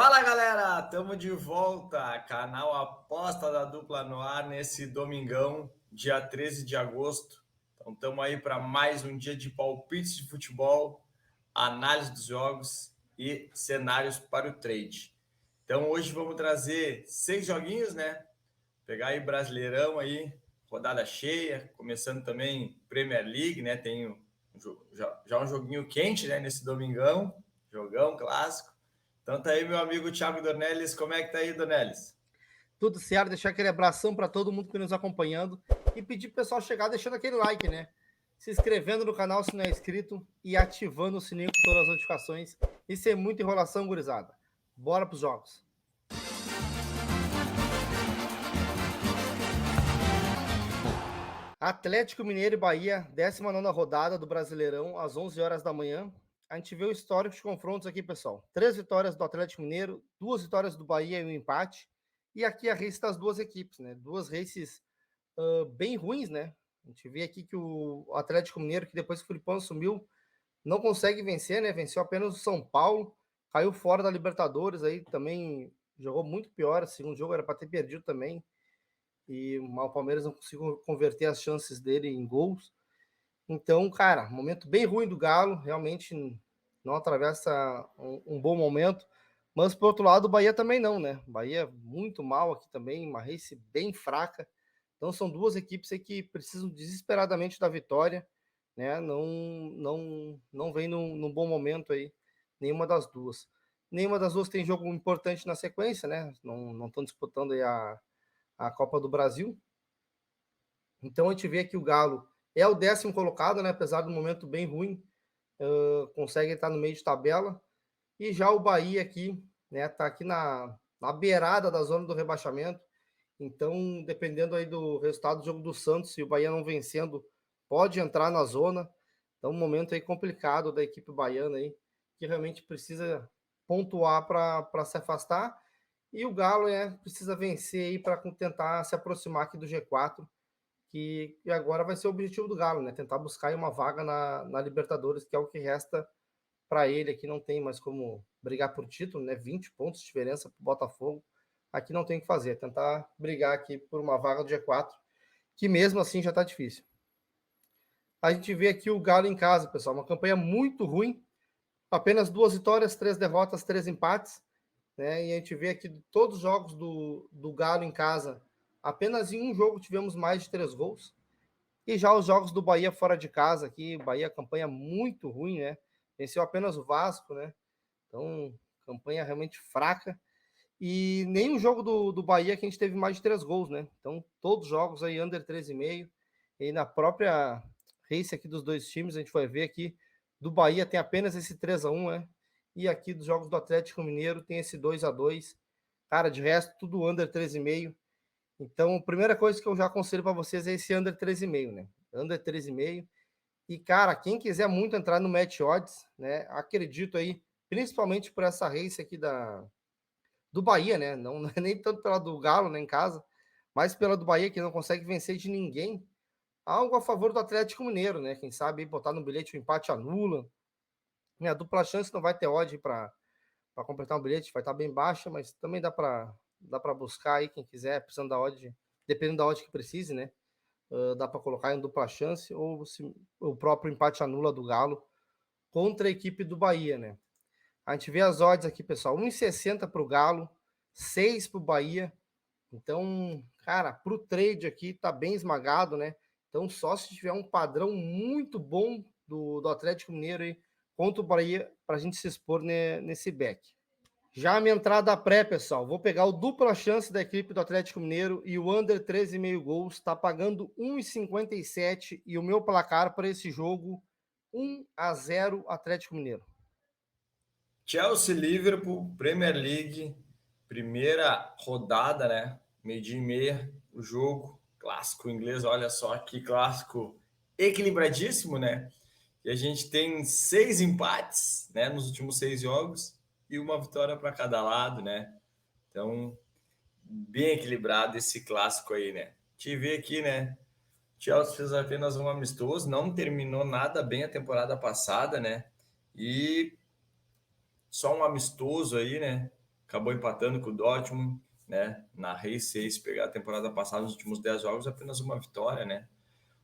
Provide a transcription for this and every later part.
Fala galera, estamos de volta, canal Aposta da Dupla no ar nesse domingão, dia 13 de agosto. Então estamos aí para mais um dia de palpites de futebol, análise dos jogos e cenários para o trade. Então hoje vamos trazer 6 joguinhos, né? Pegar aí Brasileirão aí, rodada cheia, começando também Premier League, né? Tem já um joguinho quente, né? Nesse domingão, jogão clássico. Então tá aí meu amigo Thiago Dornelles, como é que tá aí, Dornelles? Tudo certo, deixar aquele abração para todo mundo que nos acompanhando e pedir pro pessoal chegar deixando aquele like, né? Se inscrevendo no canal se não é inscrito e ativando o sininho com todas as notificações. E sem muita enrolação, gurizada. Bora pros jogos. Atlético Mineiro e Bahia, 19ª rodada do Brasileirão, às 11 horas da manhã. A gente vê o histórico de confrontos aqui, pessoal. 3 vitórias do Atlético Mineiro, 2 vitórias do Bahia e um empate. E aqui a race das duas equipes, né? Duas races bem ruins, né? A gente vê aqui que o Atlético Mineiro, que depois que o Filipão assumiu, não consegue vencer, né? Venceu apenas o São Paulo, caiu fora da Libertadores, aí também jogou muito pior. O segundo jogo era para ter perdido também. E o Palmeiras não conseguiu converter as chances dele em gols. Então, cara, momento bem ruim do Galo, realmente não atravessa um bom momento. Mas, por outro lado, o Bahia também não, né? O Bahia muito mal aqui também, uma race bem fraca. Então, são duas equipes aí que precisam desesperadamente da vitória, né? Não vem num bom momento aí, nenhuma das duas. Nenhuma das duas tem jogo importante na sequência, né? Não estão disputando aí a Copa do Brasil. Então, a gente vê que o Galo é o 10º colocado, né? Apesar do momento bem ruim, consegue estar no meio de tabela. E já o Bahia aqui, né? Tá aqui na beirada da zona do rebaixamento. Então, dependendo aí do resultado do jogo do Santos, se o Bahia não vencendo, pode entrar na zona. Então, um momento aí complicado da equipe baiana aí, que realmente precisa pontuar para se afastar. E o Galo precisa vencer aí para tentar se aproximar aqui do G4, que agora vai ser o objetivo do Galo, né? Tentar buscar aí uma vaga na Libertadores, que é o que resta para ele. Aqui não tem mais como brigar por título, né? 20 pontos de diferença para o Botafogo. Aqui não tem o que fazer, é tentar brigar aqui por uma vaga do G4, que mesmo assim já está difícil. A gente vê aqui o Galo em casa, pessoal, uma campanha muito ruim, apenas 2 vitórias, 3 derrotas, 3 empates, né? E a gente vê aqui todos os jogos do Galo em casa, apenas em um jogo tivemos mais de 3 gols. E já os jogos do Bahia fora de casa aqui, Bahia campanha muito ruim, né? Venceu apenas o Vasco, né? Então, campanha realmente fraca. E nenhum jogo do Bahia que a gente teve mais de 3 gols, né? Então, todos os jogos aí under 3,5. E na própria race aqui dos dois times, a gente vai ver aqui, do Bahia tem apenas esse 3-1, né? E aqui dos jogos do Atlético Mineiro tem esse 2-2. Cara, de resto, tudo under 3,5. Então, a primeira coisa que eu já aconselho para vocês é esse under 3,5, né? Under 3,5. E, cara, quem quiser muito entrar no Match Odds, né? Acredito aí, principalmente por essa race aqui do Bahia, né? Não é nem tanto pela do Galo, né, em casa, mas pela do Bahia, que não consegue vencer de ninguém. Algo a favor do Atlético Mineiro, né? Quem sabe botar no bilhete o empate anula. Né? A dupla chance não vai ter odd para completar um bilhete, vai estar bem baixa, mas também dá para buscar aí quem quiser, precisando da odd, dependendo da odd que precise, né? Dá para colocar em dupla chance ou se o próprio empate anula do Galo contra a equipe do Bahia, né? A gente vê as odds aqui, pessoal, 1,60 para o Galo, 6 para o Bahia. Então, cara, para o trade aqui tá bem esmagado, né? Então, só se tiver um padrão muito bom do Atlético Mineiro aí contra o Bahia para a gente se expor nesse back. Já a minha entrada pré, pessoal, vou pegar o dupla chance da equipe do Atlético Mineiro e o under 13,5 gols, está pagando 1,57 e o meu placar para esse jogo 1-0 Atlético Mineiro. Chelsea Liverpool, Premier League, primeira rodada, né? Meio-dia e meia, o jogo, clássico inglês, olha só que clássico equilibradíssimo, né? E a gente tem 6 empates, né, nos últimos 6 jogos e uma vitória para cada lado, né? Então, bem equilibrado esse clássico aí, né? Te ver aqui, né? Chelsea fez apenas um amistoso, não terminou nada bem a temporada passada, né? E só um amistoso aí, né? acabou empatando com o Dortmund, né? Na Race, se pegar a temporada passada, nos últimos 10 jogos, apenas uma vitória, né?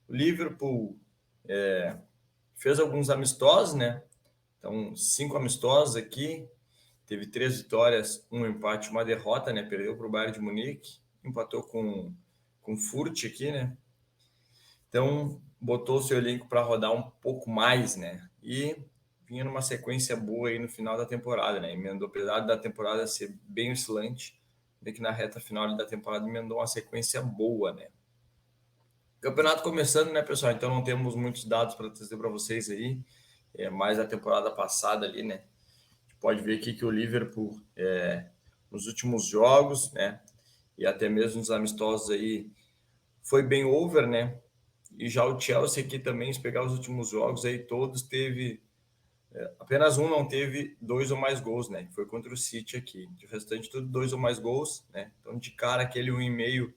O Liverpool fez alguns amistosos, né? Então, 5 amistosos aqui, teve 3 vitórias, um empate, uma derrota, né? Perdeu para o Bayern de Munique, empatou com o Furt aqui, né? Então, botou o seu elenco para rodar um pouco mais, né? E vinha numa sequência boa aí no final da temporada, né? Emendou, apesar da temporada ser bem oscilante, meio que na reta final da temporada emendou uma sequência boa, né? Campeonato começando, né, pessoal? Então não temos muitos dados para trazer para vocês aí. Mais a temporada passada ali, né? A gente pode ver aqui que o Liverpool, nos últimos jogos, né? E até mesmo nos amistosos aí, foi bem over, né? E já o Chelsea aqui também, se pegar os últimos jogos aí, todos teve. Apenas um não teve 2 ou mais gols, né? Foi contra o City aqui. De restante, tudo 2 ou mais gols, né? Então, de cara, aquele 1,5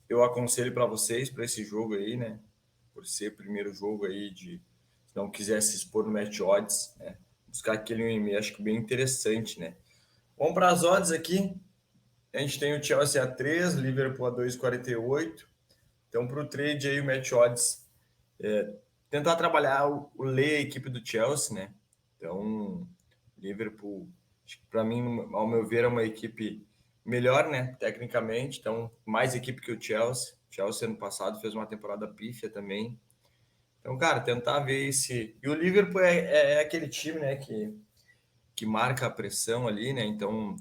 eu aconselho para vocês, para esse jogo aí, né? Por ser primeiro jogo aí de. Se não quiser se expor no match odds, né? Buscar aquele 1,5, acho que bem interessante, né? Vamos para as odds aqui. A gente tem o Chelsea a 3, Liverpool a 2,48. Então, para o trade aí, o match odds, tentar trabalhar o ler a equipe do Chelsea, né? Então, Liverpool, para mim, ao meu ver, é uma equipe melhor, né? Tecnicamente, então, mais equipe que o Chelsea. O Chelsea, ano passado, fez uma temporada pífia também. Então, cara, tentar ver esse. E o Liverpool é aquele time, né, que marca a pressão ali, né? Então,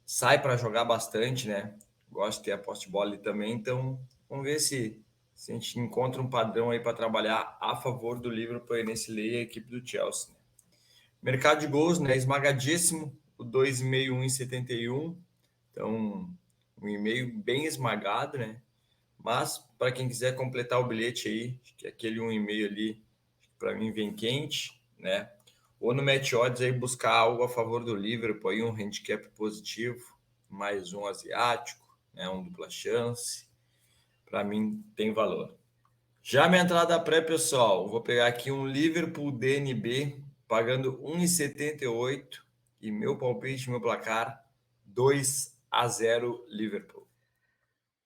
sai para jogar bastante, né? Gosta de ter a posse de bola ali também. Então, vamos ver se a gente encontra um padrão aí para trabalhar a favor do Liverpool aí nesse lei a equipe do Chelsea, né? Mercado de gols, né? Esmagadíssimo, o 2,5, 1,71. Então, 1,5 bem esmagado, né? Mas, para quem quiser completar o bilhete aí, acho que aquele 1,5 ali, para mim, vem quente, né? Ou no Match Odds aí buscar algo a favor do Liverpool, aí um handicap positivo, mais um asiático, né? Um dupla chance. Para mim, tem valor. Já minha entrada pré, pessoal, vou pegar aqui um Liverpool DNB, pagando 1,78 e meu palpite, meu placar, 2-0 Liverpool.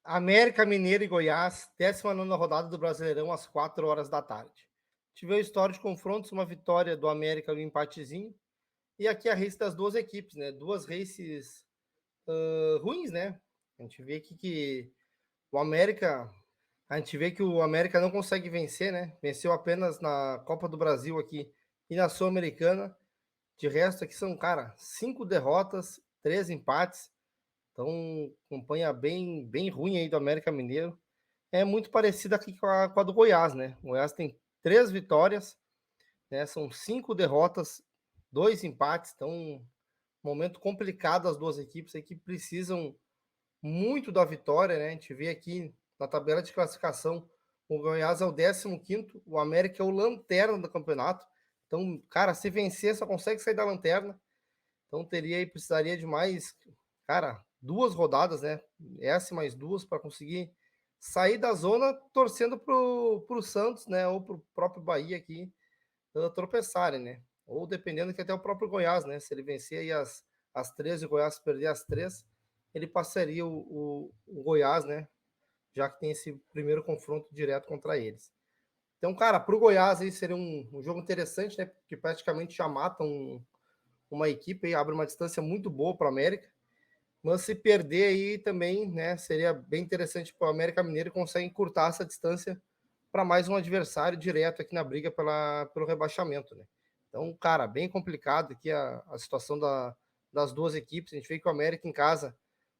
América Mineiro e Goiás, 19ª rodada do Brasileirão, às 4 horas da tarde. Tive a história de confrontos, uma vitória do América e um empatezinho. E aqui a race das duas equipes, né? Duas races ruins, né? A gente vê aqui que o América, a gente vê que o América não consegue vencer, né? Venceu apenas na Copa do Brasil aqui e na Sul-Americana. De resto, aqui são, cara, 5 derrotas, 3 empates. Então, campanha bem ruim aí do América Mineiro. É muito parecida aqui com a do Goiás, né? O Goiás tem 3 vitórias, né? São 5 derrotas, 2 empates. Então, momento complicado as duas equipes aí que precisam muito da vitória, né? A gente vê aqui na tabela de classificação, o Goiás é o 15º, o América é o lanterna do campeonato. Então, cara, se vencer, só consegue sair da lanterna. Então, precisaria de mais, cara, 2 rodadas, né? Essa e mais 2 para conseguir sair da zona, torcendo pro Santos, né? Ou pro próprio Bahia aqui tropeçarem, né? Ou dependendo que até o próprio Goiás, né? Se ele vencer aí as 3 e o Goiás perder as 3, ele passaria o Goiás, né? Já que tem esse primeiro confronto direto contra eles. Então, cara, para o Goiás aí seria um jogo interessante, né? Que praticamente já mata uma equipe e abre uma distância muito boa para o América. Mas se perder aí também, né? Seria bem interessante para o América Mineiro e consegue encurtar essa distância para mais um adversário direto aqui na briga pelo rebaixamento, né? Então, cara, bem complicado aqui a situação das duas equipes. A gente vê que o América em casa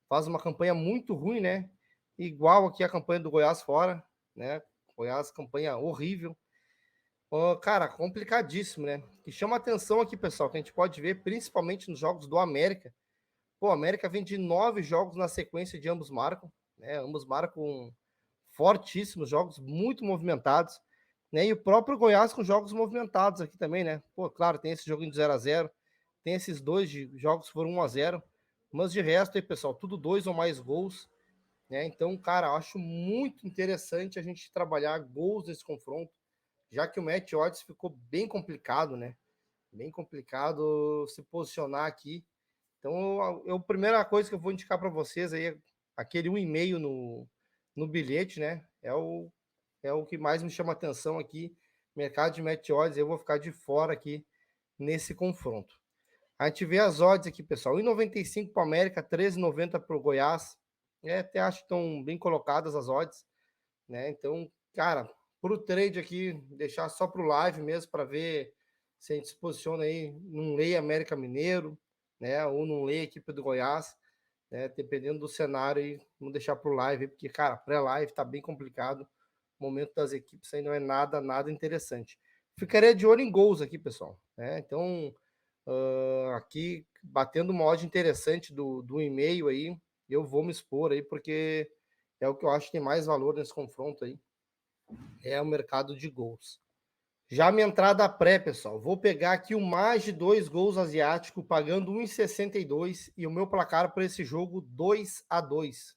faz uma campanha muito ruim, né? Igual aqui a campanha do Goiás fora, né? Goiás, campanha horrível. Cara, complicadíssimo, né? Que chama atenção aqui, pessoal, que a gente pode ver principalmente nos jogos do América. Pô, o América vem de 9 jogos na sequência de ambos marcam, né? Ambos marcam fortíssimos jogos, muito movimentados, né? E o próprio Goiás com jogos movimentados aqui também, né? Pô, claro, tem esse joguinho de 0-0, tem esses dois jogos que foram 1-0, mas de resto aí, pessoal, tudo 2 ou mais gols, né? Então, cara, eu acho muito interessante a gente trabalhar gols nesse confronto, já que o match odds ficou bem complicado, né? Bem complicado se posicionar aqui. Então, a primeira coisa que eu vou indicar para vocês aí é aquele 1,5 no bilhete, né? É o que mais me chama atenção aqui. Mercado de match odds, eu vou ficar de fora aqui nesse confronto. A gente vê as odds aqui, pessoal. 1,95 para o América, 13,90 para o Goiás. Até acho que estão bem colocadas as odds, né? Então, cara, para o trade aqui, deixar só para o live mesmo, para ver se a gente se posiciona aí num lei América Mineiro, né? Ou num lei equipe do Goiás, né? Dependendo do cenário aí, vamos deixar para o live, porque, cara, pré-live tá bem complicado. O momento das equipes aí não é nada interessante. Ficaria de olho em gols aqui, pessoal, né? Então, aqui, batendo uma odd interessante do e-mail aí, eu vou me expor aí, porque é o que eu acho que tem mais valor nesse confronto aí, é o mercado de gols. Já minha entrada pré, pessoal, vou pegar aqui o mais de 2 gols asiático, pagando 1,62 e o meu placar para esse jogo 2-2.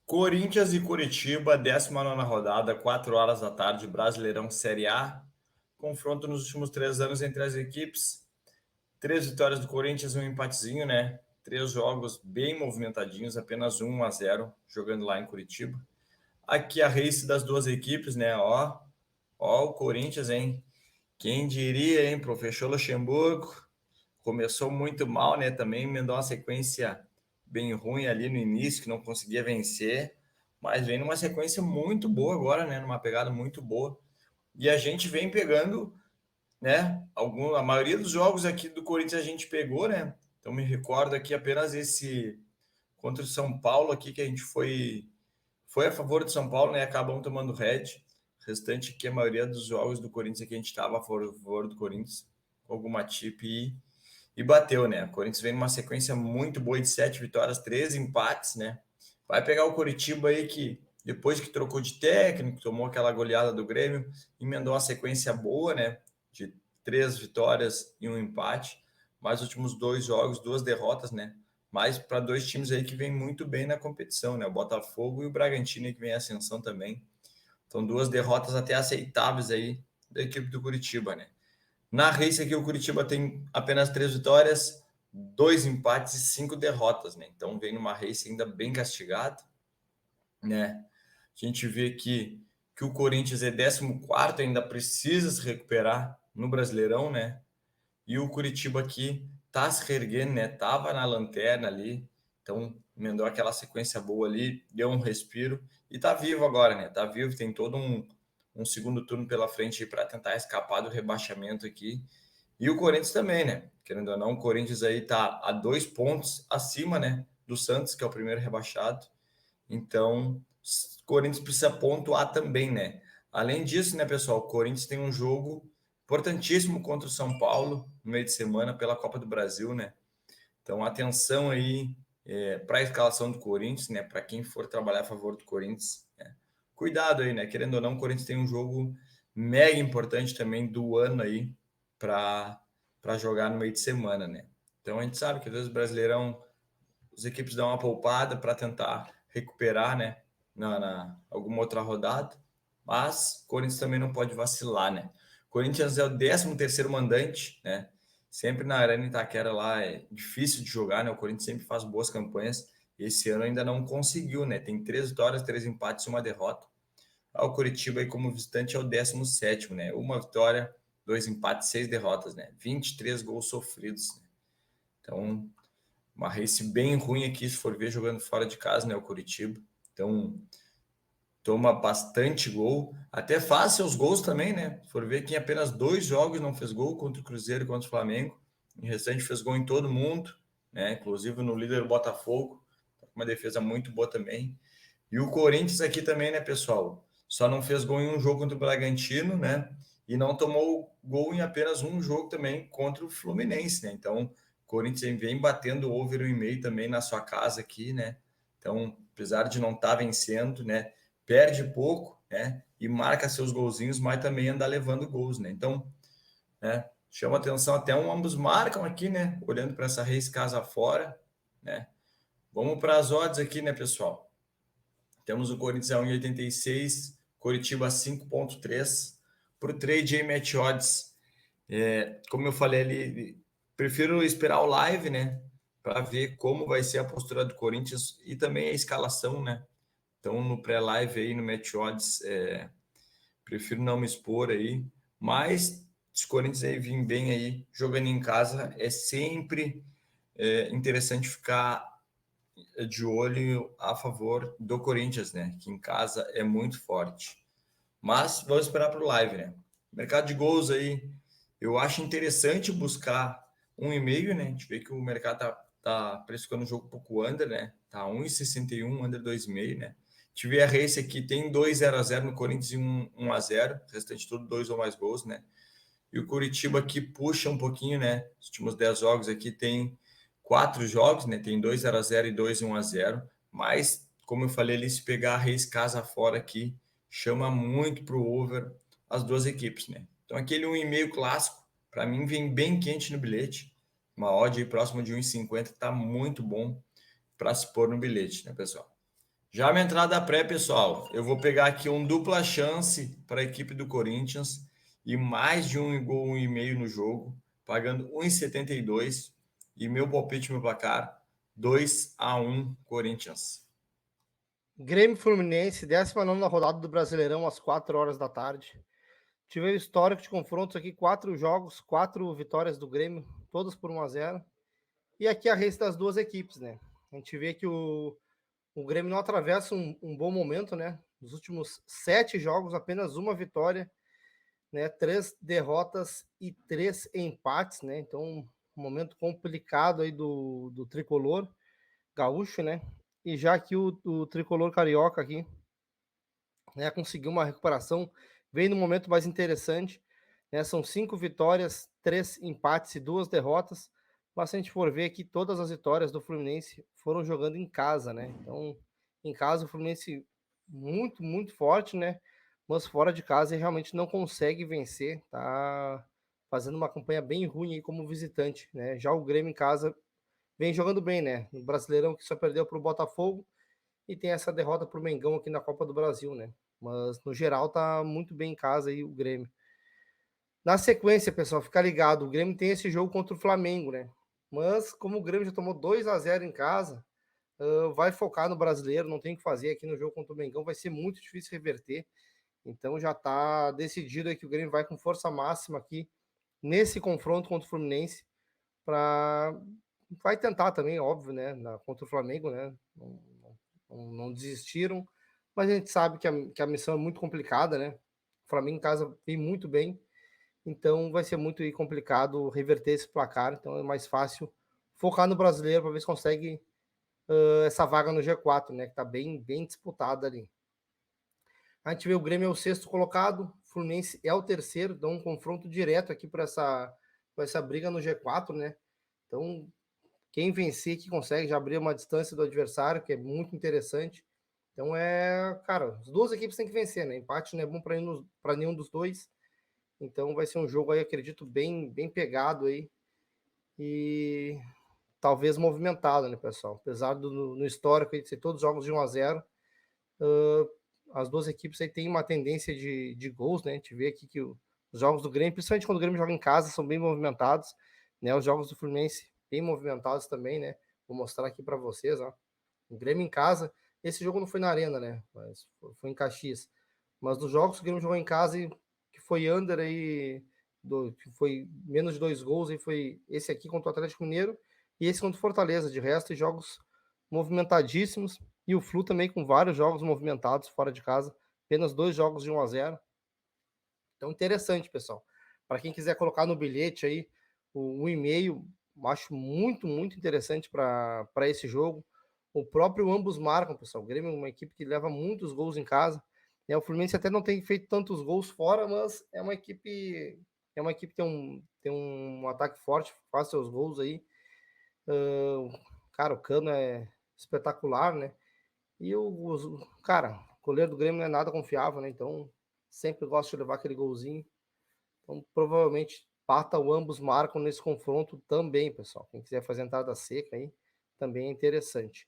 Corinthians e Curitiba, 19ª rodada, 4 horas da tarde, Brasileirão Série A. Confronto nos últimos 3 anos entre as equipes. 3 vitórias do Corinthians e um empatezinho, né? 3 jogos bem movimentadinhos, apenas 1-0, jogando lá em Curitiba. Aqui a race das duas equipes, né? Ó o Corinthians, hein? Quem diria, hein? Professor Luxemburgo começou muito mal, né? Também emendou uma sequência bem ruim ali no início, que não conseguia vencer, mas vem numa sequência muito boa agora, né? Numa pegada muito boa. E a gente vem pegando, né? A maioria dos jogos aqui do Corinthians a gente pegou, né? Então me recordo aqui apenas esse contra o São Paulo aqui que a gente foi a favor do São Paulo, né? Acabamos tomando red. O restante aqui, a maioria dos jogos do Corinthians aqui a gente estava a favor do Corinthians, com alguma tip e bateu, né? O Corinthians vem numa sequência muito boa de 7 vitórias, 13 empates, né? Vai pegar o Curitiba aí que, depois que trocou de técnico, tomou aquela goleada do Grêmio, emendou uma sequência boa, né? De 3 vitórias e um empate. Mas os últimos 2 jogos, 2 derrotas, né? Mas para 2 times aí que vem muito bem na competição, né? O Botafogo e o Bragantino que vem em ascensão também. Então, 2 derrotas até aceitáveis aí da equipe do Curitiba, né? Na race aqui, o Curitiba tem apenas 3 vitórias, 2 empates e 5 derrotas, né? Então vem numa race ainda bem castigado, né? A gente vê que o Corinthians é 14º, ainda precisa se recuperar no Brasileirão, né? E o Curitiba aqui tá se reerguendo, né? Tava na lanterna ali, então emendou aquela sequência boa ali, deu um respiro e tá vivo agora, né? Tá vivo, tem todo um segundo turno pela frente para tentar escapar do rebaixamento aqui. E o Corinthians também, né? Querendo ou não, o Corinthians aí tá a 2 pontos acima, né? Do Santos, que é o primeiro rebaixado. Então, o Corinthians precisa pontuar também, né? Além disso, né, pessoal, o Corinthians tem um jogo importantíssimo contra o São Paulo no meio de semana pela Copa do Brasil, né? Então, atenção aí para a escalação do Corinthians, né? Para quem for trabalhar a favor do Corinthians, né? Cuidado aí, né? Querendo ou não, o Corinthians tem um jogo mega importante também do ano aí para jogar no meio de semana, né? Então a gente sabe que às vezes o Brasileirão as equipes dão uma poupada para tentar recuperar, né? Alguma outra rodada, mas o Corinthians também não pode vacilar, né? O Corinthians é o 13º mandante, né? Sempre na Arena Itaquera lá é difícil de jogar, né? O Corinthians sempre faz boas campanhas. Esse ano ainda não conseguiu, né? Tem 3 vitórias, 3 empates e uma derrota. O Curitiba aí como visitante é o 17º, né? Uma vitória, 2 empates, 6 derrotas, né? 23 gols sofridos, né? Então, uma race bem ruim aqui, se for ver, jogando fora de casa, né? O Curitiba. Então, toma bastante gol. Até faz seus gols também, né? Se for ver, quem apenas 2 jogos não fez gol contra o Cruzeiro e contra o Flamengo. O restante fez gol em todo mundo, né? Inclusive no líder Botafogo. Uma defesa muito boa também. E o Corinthians aqui também, né, pessoal? Só não fez gol em um jogo contra o Bragantino, né? E não tomou gol em apenas um jogo também contra o Fluminense, né? Então, o Corinthians vem batendo over 1,5 também na sua casa aqui, né? Então, apesar de não estar vencendo, né? Perde pouco, né? E marca seus golzinhos, mas também anda levando gols, né? Então, né? Chama atenção, até ambos marcam aqui, né? Olhando para essa race casa fora, né? Vamos para as odds aqui, né, pessoal? Temos o Corinthians a 1,86, Curitiba a 5,3. Para o trade aí, match odds, como eu falei ali, prefiro esperar o live, né? para ver como vai ser a postura do Corinthians e também a escalação, né? Então, no pré-live aí, no Match Odds, prefiro não me expor aí, mas se o Corinthians aí vir bem aí, jogando em casa, é sempre interessante ficar de olho a favor do Corinthians, né? Que em casa é muito forte. Mas vamos esperar para o live, né? Mercado de gols aí, eu acho interessante buscar 1,5, né? A gente vê que o mercado tá precificando o jogo um pouco under, né? Tá 1,61, under 2,5, né? Tive a race aqui, tem 2-0-0 no Corinthians e 1-0, o restante tudo 2 ou mais gols, né? E o Curitiba aqui puxa um pouquinho, né? Os últimos 10 jogos aqui tem 4 jogos, né? Tem 2-0-0 e 2-1-0. Mas, como eu falei ali, se pegar a Reis casa fora aqui, chama muito para o over as duas equipes, né? Então, aquele 1,5 clássico, para mim, vem bem quente no bilhete. Uma odd aí próxima de 1,50 tá muito bom para se pôr no bilhete, né, pessoal? Já a minha entrada pré, pessoal, eu vou pegar aqui um dupla chance para a equipe do Corinthians e mais de um gol, 1,5 no jogo, pagando 1,72 e meu palpite, meu placar, 2-1 Corinthians. Grêmio Fluminense, 19ª rodada do Brasileirão, às 4 horas da tarde. Tive o histórico de confrontos aqui, 4 jogos, 4 vitórias do Grêmio, todas por 1-0. E aqui a race das duas equipes, né? A gente vê que o Grêmio não atravessa um bom momento, né? Nos últimos 7 jogos, apenas uma vitória, né? 3 derrotas e 3 empates, né? Então, um momento complicado aí do tricolor gaúcho, né? E já que o tricolor carioca aqui, né, conseguiu uma recuperação, vem no momento mais interessante, né? São 5 vitórias, 3 empates e 2 derrotas. Mas se a gente for ver aqui, todas as vitórias do Fluminense foram jogando em casa, né? Então, em casa, o Fluminense muito, muito forte, né? Mas fora de casa, ele realmente não consegue vencer, tá fazendo uma campanha bem ruim aí como visitante, né? Já o Grêmio em casa vem jogando bem, né? No Brasileirão que só perdeu para o Botafogo e tem essa derrota para o Mengão aqui na Copa do Brasil, né? Mas no geral tá muito bem em casa aí o Grêmio. Na sequência, pessoal, fica ligado, o Grêmio tem esse jogo contra o Flamengo, né? Mas como o Grêmio já tomou 2-0 em casa, vai focar no brasileiro, não tem o que fazer aqui no jogo contra o Mengão, vai ser muito difícil reverter. Então já está decidido aí que o Grêmio vai com força máxima aqui nesse confronto contra o Fluminense para vai tentar também, óbvio, né, contra o Flamengo, né? Não desistiram, mas a gente sabe que a missão é muito complicada, né? O Flamengo em casa vem muito bem, então vai ser muito complicado reverter esse placar. Então é mais fácil focar no brasileiro para ver se consegue essa vaga no G4, né? Que está bem, bem disputada ali. A gente vê o Grêmio é o sexto colocado, o Fluminense é o terceiro, então um confronto direto aqui para essa briga no G4, né? Então, quem vencer que consegue já abrir uma distância do adversário, que é muito interessante. Então cara, as duas equipes têm que vencer, né? Empate não é bom para nenhum dos dois. Então vai ser um jogo aí, acredito, bem, bem pegado aí e talvez movimentado, né, pessoal? Apesar no histórico de ser todos jogos de 1-0, as duas equipes aí têm uma tendência de gols, né? A gente vê aqui que os jogos do Grêmio, principalmente quando o Grêmio joga em casa, são bem movimentados, né? Os jogos do Fluminense bem movimentados também, né? Vou mostrar aqui para vocês, ó. O Grêmio em casa, esse jogo não foi na Arena, né? Mas foi em Caxias. Mas dos jogos que o Grêmio jogou em casa e que foi under aí, que foi menos de 2 gols, aí foi esse aqui contra o Atlético Mineiro e esse contra o Fortaleza. De resto, jogos movimentadíssimos. E o Flu também com vários jogos movimentados fora de casa. Apenas 2 jogos de 1-0. Então, interessante, pessoal. Para quem quiser colocar no bilhete aí, o e-mail, acho muito, muito interessante para esse jogo. O próprio ambos marcam, pessoal. O Grêmio é uma equipe que leva muitos gols em casa. O Fluminense até não tem feito tantos gols fora, mas é uma equipe que tem um ataque forte, faz seus gols aí. Cara, o Cano é espetacular, né? E cara, o goleiro do Grêmio não é nada confiável, né? Então, sempre gosto de levar aquele golzinho. Então, provavelmente, Pata ou ambos marcam nesse confronto também, pessoal. Quem quiser fazer entrada seca aí, também é interessante.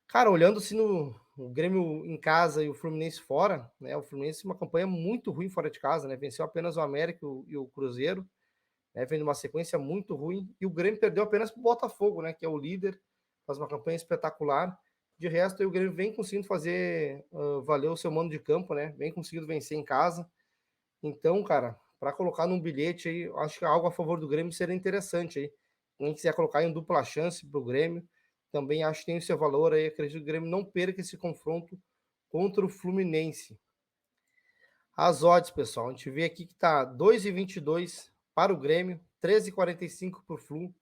Cara, olhando-se no Grêmio em casa e o Fluminense fora, né? O Fluminense uma campanha muito ruim fora de casa, né? Venceu apenas o América e o Cruzeiro, vem numa sequência muito ruim, e o Grêmio perdeu apenas para o Botafogo, né, que é o líder, faz uma campanha espetacular. De resto, o Grêmio vem conseguindo fazer valer o seu mando de campo, né, vem conseguindo vencer em casa. Então, cara, para colocar num bilhete aí, acho que algo a favor do Grêmio seria interessante aí. Quem quiser colocar em dupla chance para o Grêmio, também acho que tem o seu valor aí. Acredito que o Grêmio não perca esse confronto contra o Fluminense. As odds, pessoal, a gente vê aqui que tá 2,22 para o Grêmio, 13,45 para o Flu.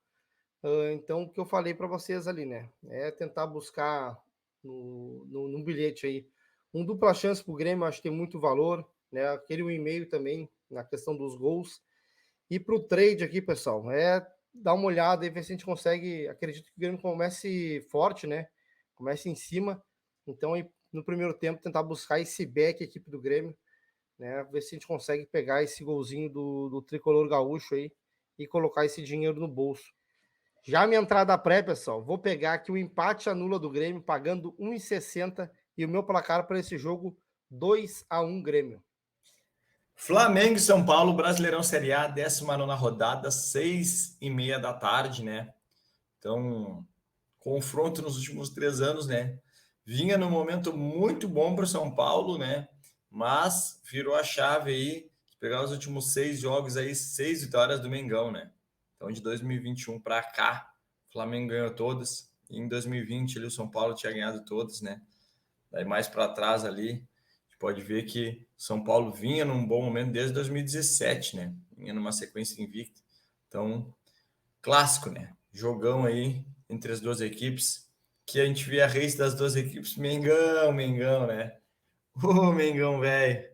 Então, o que eu falei para vocês ali, né? É tentar buscar no bilhete aí um dupla chance para o Grêmio, acho que tem muito valor, né? Aquele 1,5 também, na questão dos gols. E para o trade aqui, pessoal, dar uma olhada e ver se a gente consegue. Acredito que o Grêmio comece forte, né? Comece em cima. Então, aí, no primeiro tempo, tentar buscar esse back, a equipe do Grêmio, né? Ver se a gente consegue pegar esse golzinho do tricolor gaúcho aí e colocar esse dinheiro no bolso. Já minha entrada pré, pessoal, vou pegar aqui o empate anula do Grêmio, pagando 1,60 e o meu placar para esse jogo 2-1 Grêmio. Flamengo e São Paulo, Brasileirão Série A, 19ª rodada, 6h30 da tarde, né? Então, confronto nos últimos 3 anos, né? Vinha num momento muito bom para o São Paulo, né? Mas virou a chave aí. Se pegar os últimos 6 jogos aí, 6 vitórias do Mengão, né? Então, de 2021 para cá, o Flamengo ganhou todas. E em 2020 ali, o São Paulo tinha ganhado todas, né? Daí mais para trás ali, a gente pode ver que São Paulo vinha num bom momento desde 2017, né? Vinha numa sequência invicta. Então, clássico, né? Jogão aí entre as duas equipes, que a gente vê a race das duas equipes, Mengão, né? O Mengão, velho,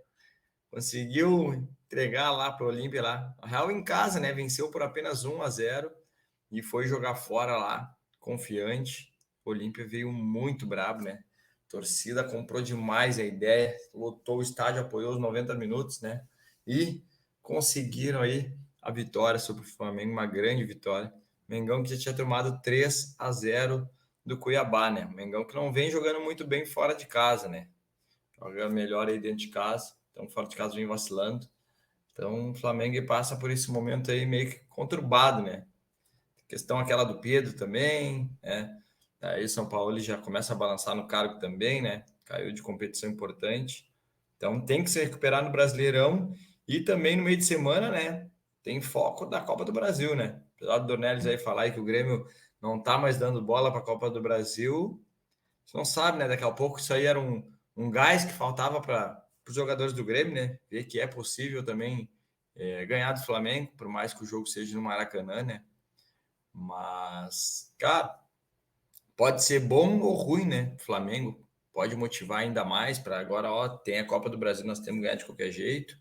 conseguiu entregar lá para o Olímpia lá. A Real em casa, né? Venceu por apenas 1-0 e foi jogar fora lá, confiante. O Olímpia veio muito brabo, né? A torcida comprou demais a ideia, lotou o estádio, apoiou os 90 minutos, né? E conseguiram aí a vitória sobre o Flamengo, uma grande vitória. Mengão que já tinha tomado 3-0 do Cuiabá, né? Mengão que não vem jogando muito bem fora de casa, né? Joga melhor aí dentro de casa, então fora de casa vem vacilando. Então o Flamengo passa por esse momento aí meio que conturbado, né? Questão aquela do Pedro também, né? Aí o São Paulo já começa a balançar no cargo também, né? Caiu de competição importante. Então tem que se recuperar no Brasileirão e também no meio de semana, né? Tem foco da Copa do Brasil, né? Apesar do Dornelles aí falar aí que o Grêmio não tá mais dando bola para a Copa do Brasil, você não sabe, né? Daqui a pouco isso aí era um gás que faltava para os jogadores do Grêmio, né? Ver que é possível também ganhar do Flamengo, por mais que o jogo seja no Maracanã, né? Mas, cara, pode ser bom ou ruim, né? O Flamengo pode motivar ainda mais para agora, ó, tem a Copa do Brasil, nós temos que ganhar de qualquer jeito.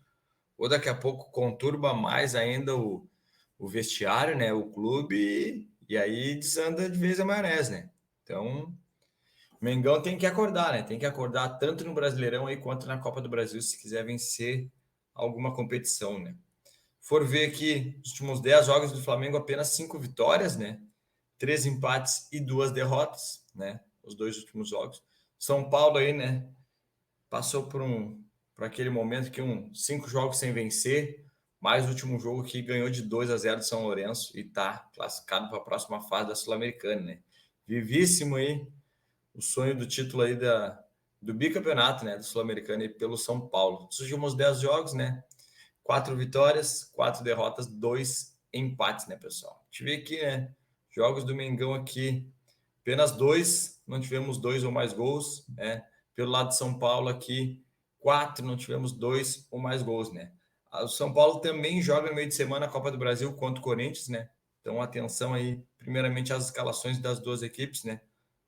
Ou daqui a pouco conturba mais ainda o vestiário, né? O clube, e aí desanda de vez a maionese, né? Então, o Mengão tem que acordar, né? Tem que acordar tanto no Brasileirão aí quanto na Copa do Brasil, se quiser vencer alguma competição, né? For ver aqui, os últimos 10 jogos do Flamengo, apenas 5 vitórias, né? 3 empates e 2 derrotas, né? Os 2 últimos jogos. São Paulo aí, né? Passou por aquele momento que 5 jogos sem vencer, mais o último jogo que ganhou de 2-0 do São Lourenço e tá classificado para a próxima fase da Sul-Americana, né? Vivíssimo aí o sonho do título aí do bicampeonato, né? Do Sul-Americano aí pelo São Paulo. Os últimos 10 jogos, né? 4 vitórias, 4 derrotas, 2 empates, né, pessoal? A gente vê aqui, né? Jogos do Mengão aqui, apenas 2, não tivemos 2 ou mais gols, né? Pelo lado de São Paulo aqui, 4, não tivemos 2 ou mais gols, né? O São Paulo também joga no meio de semana a Copa do Brasil contra o Corinthians, né? Então, atenção aí, primeiramente, às escalações das duas equipes, né?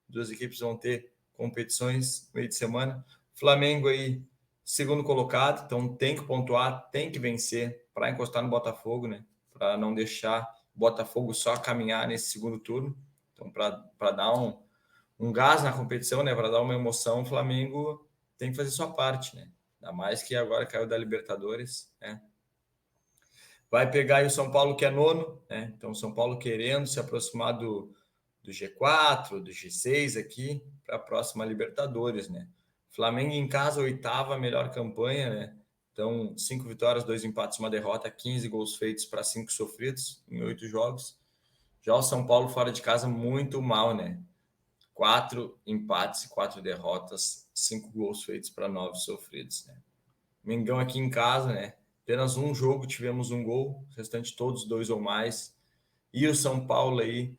Duas equipes vão ter competições no meio de semana. Flamengo aí, segundo colocado, então tem que pontuar, tem que vencer para encostar no Botafogo, né? Para não deixar o Botafogo só caminhar nesse segundo turno. Então, para dar um gás na competição, né? Para dar uma emoção, o Flamengo tem que fazer sua parte, né? Ainda mais que agora caiu da Libertadores, né? Vai pegar aí o São Paulo, que é nono, né? Então, o São Paulo querendo se aproximar do G4, do G6 aqui, para a próxima Libertadores, né? Flamengo em casa, oitava melhor campanha, né? Então, 5 vitórias, 2 empates, uma derrota, 15 gols feitos para 5 sofridos em 8 jogos. Já o São Paulo fora de casa, muito mal, né? 4 empates e 4 derrotas, 5 gols feitos para 9 sofridos, né? Mengão aqui em casa, né? Apenas um jogo tivemos um gol, o restante todos 2 ou mais. E o São Paulo aí,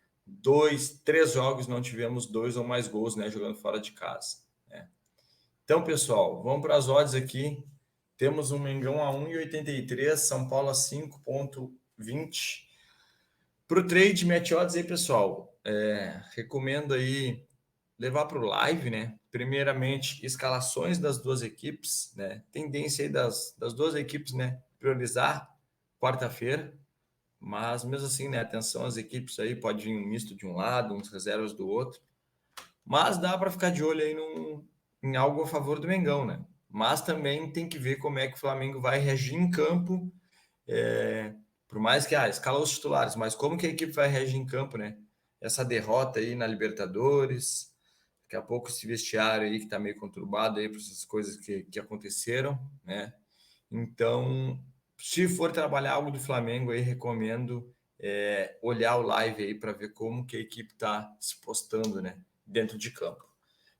3 jogos não tivemos 2 ou mais gols, né? Jogando fora de casa, né? Então, pessoal, vamos para as odds aqui. Temos um Mengão a 1,83, São Paulo a 5,20. Para o trade, match odds aí, pessoal, recomendo aí levar para o live, né? Primeiramente, escalações das duas equipes, né? Tendência aí das duas equipes, né? Priorizar quarta-feira, mas mesmo assim, né? Atenção às equipes aí, pode vir um misto de um lado, uns reservas do outro, mas dá para ficar de olho aí em algo a favor do Mengão, né? Mas também tem que ver como é que o Flamengo vai reagir em campo, por mais que escala os titulares, mas como que a equipe vai reagir em campo, né? Essa derrota aí na Libertadores, daqui a pouco esse vestiário aí que tá meio conturbado aí por essas coisas que aconteceram, né? Então, se for trabalhar algo do Flamengo aí, recomendo olhar o live aí para ver como que a equipe tá se postando, né? Dentro de campo.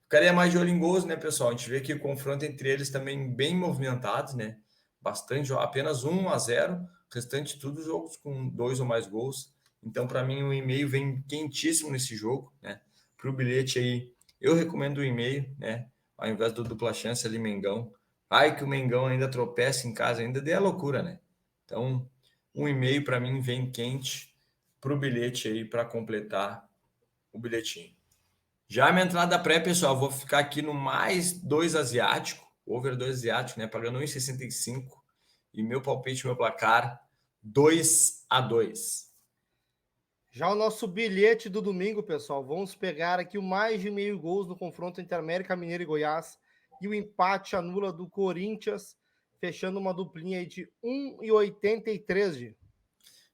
Ficaria mais de olho em gols, né, pessoal? A gente vê que o confronto entre eles também bem movimentados, né? Bastante, apenas 1-0, o restante tudo jogos com 2 ou mais gols. Então, para mim, o e-mail vem quentíssimo nesse jogo, né? Para o bilhete aí, eu recomendo o e-mail, né? Ao invés do dupla chance ali, Mengão. Ai que o Mengão ainda tropeça em casa, ainda dê a loucura, né? Então, um e-mail para mim vem quente para o bilhete aí para completar o bilhetinho. Já a minha entrada pré, pessoal, vou ficar aqui no mais 2 asiático, over 2 asiático, né? Pagando 1,65. E meu palpite, meu placar, 2-2. Já o nosso bilhete do domingo, pessoal, vamos pegar aqui o mais de meio gols no confronto entre América Mineiro e Goiás e o empate anula do Corinthians, fechando uma duplinha aí de 1,83.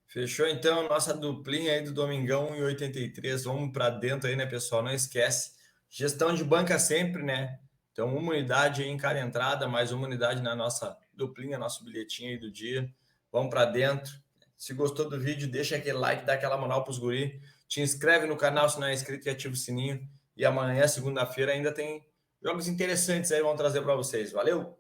Fechou então a nossa duplinha aí do Domingão 1,83. Vamos para dentro aí, né, pessoal? Não esquece. Gestão de banca sempre, né? Então, uma unidade aí em cada entrada, mais uma unidade na nossa duplinha, nosso bilhetinho aí do dia. Vamos para dentro. Se gostou do vídeo, deixa aquele like, dá aquela moral pros guri. Te inscreve no canal se não é inscrito e ativa o sininho. E amanhã, segunda-feira, ainda tem jogos interessantes aí, vamos trazer para vocês. Valeu!